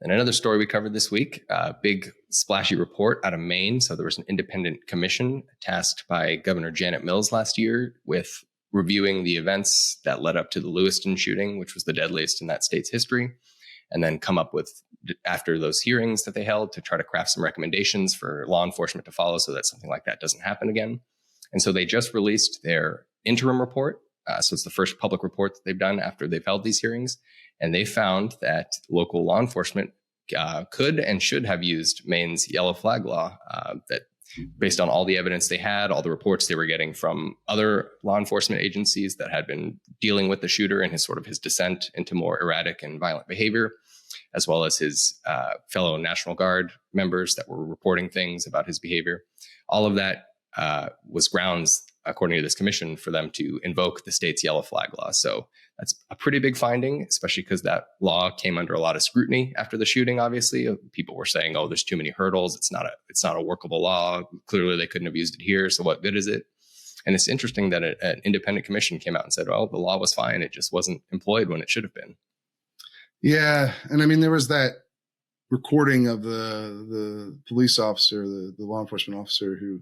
And another story we covered this week, a big splashy report out of Maine. So there was an independent commission tasked by Governor Janet Mills last year with reviewing the events that led up to the Lewiston shooting, which was the deadliest in that state's history, and then come up with, after those hearings that they held, to try to craft some recommendations for law enforcement to follow so that something like that doesn't happen again. And so they just released their interim report. So it's the first public report that they've done after they've held these hearings. And they found that local law enforcement could and should have used Maine's yellow flag law, that based on all the evidence they had, all the reports they were getting from other law enforcement agencies that had been dealing with the shooter and his descent into more erratic and violent behavior, as well as his fellow National Guard members that were reporting things about his behavior. All of that was grounds, according to this commission, for them to invoke the state's yellow flag law. So that's a pretty big finding, especially because that law came under a lot of scrutiny after the shooting. Obviously, people were saying, "Oh, there's too many hurdles. It's not a workable law. Clearly, they couldn't have used it here. So what good is it?" And it's interesting that an independent commission came out and said, "Well, the law was fine. It just wasn't employed when it should have been." Yeah, and I mean, there was that recording of the police officer, the law enforcement officer, who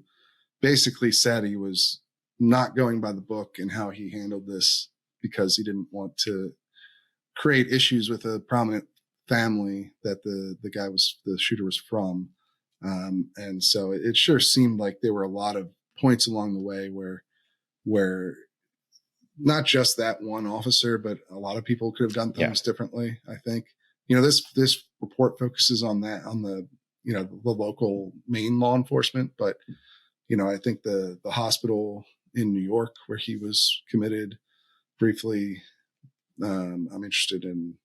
basically said he was not going by the book and how he handled this because he didn't want to create issues with a prominent family that the shooter was from. And so it sure seemed like there were a lot of points along the way where not just that one officer, but a lot of people could have done things differently. I think, this report focuses on the local Maine law enforcement, but I think the hospital in New York where he was committed briefly, I'm interested in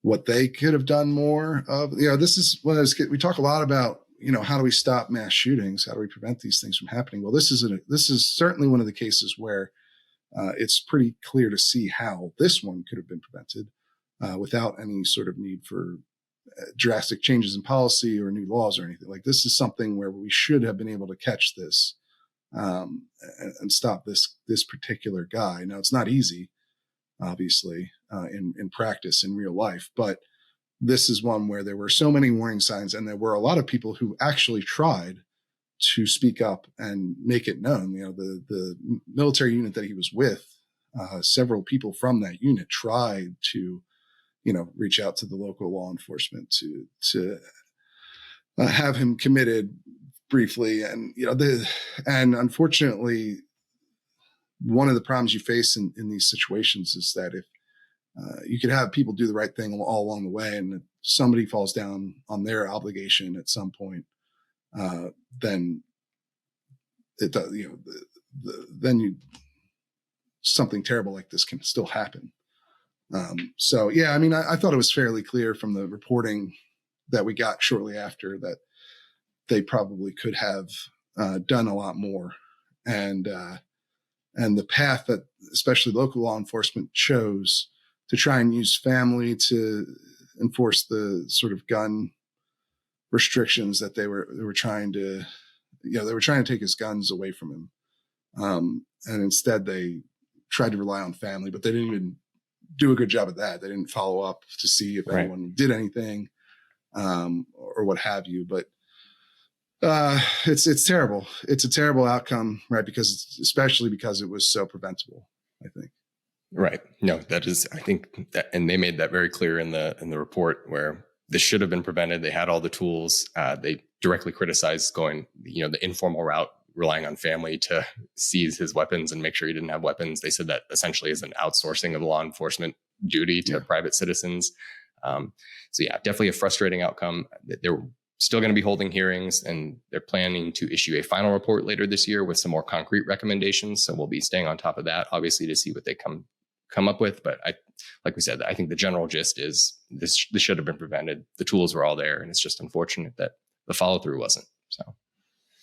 what they could have done more of. This is one of those, we talk a lot about, how do we stop mass shootings? How do we prevent these things from happening? Well, this is certainly one of the cases where it's pretty clear to see how this one could have been prevented without any sort of need for drastic changes in policy or new laws or anything. Like, this is something where we should have been able to catch this and stop this particular guy. Now, it's not easy, obviously, in practice, in real life, but this is one where there were so many warning signs, and there were a lot of people who actually tried to speak up and make it known. The military unit that he was with, several people from that unit tried to reach out to the local law enforcement to have him committed briefly. And, and unfortunately, one of the problems you face in these situations is that if you could have people do the right thing all along the way, and if somebody falls down on their obligation at some point, then it does, something terrible like this can still happen. So, yeah, I mean, I thought it was fairly clear from the reporting that we got shortly after that they probably could have done a lot more. And the path that especially local law enforcement chose to try and use family to enforce the sort of gun restrictions that they were trying to, they were trying to take his guns away from him. And instead they tried to rely on family, but they didn't even do a good job at that. They didn't follow up to see if anyone did anything, or what have you. But it's terrible. It's a terrible outcome, right? Especially because it was so preventable, I think. Right. No, that is, I think that, and they made that very clear in the report, where this should have been prevented. They had all the tools. They directly criticized going, the informal route, relying on family to seize his weapons and make sure he didn't have weapons. They said that essentially is an outsourcing of law enforcement duty to private citizens. So yeah, definitely a frustrating outcome. They're still going to be holding hearings, and they're planning to issue a final report later this year with some more concrete recommendations. So we'll be staying on top of that, obviously, to see what they come up with. But like we said, I think the general gist is this should have been prevented. The tools were all there, and it's just unfortunate that the follow through wasn't. So.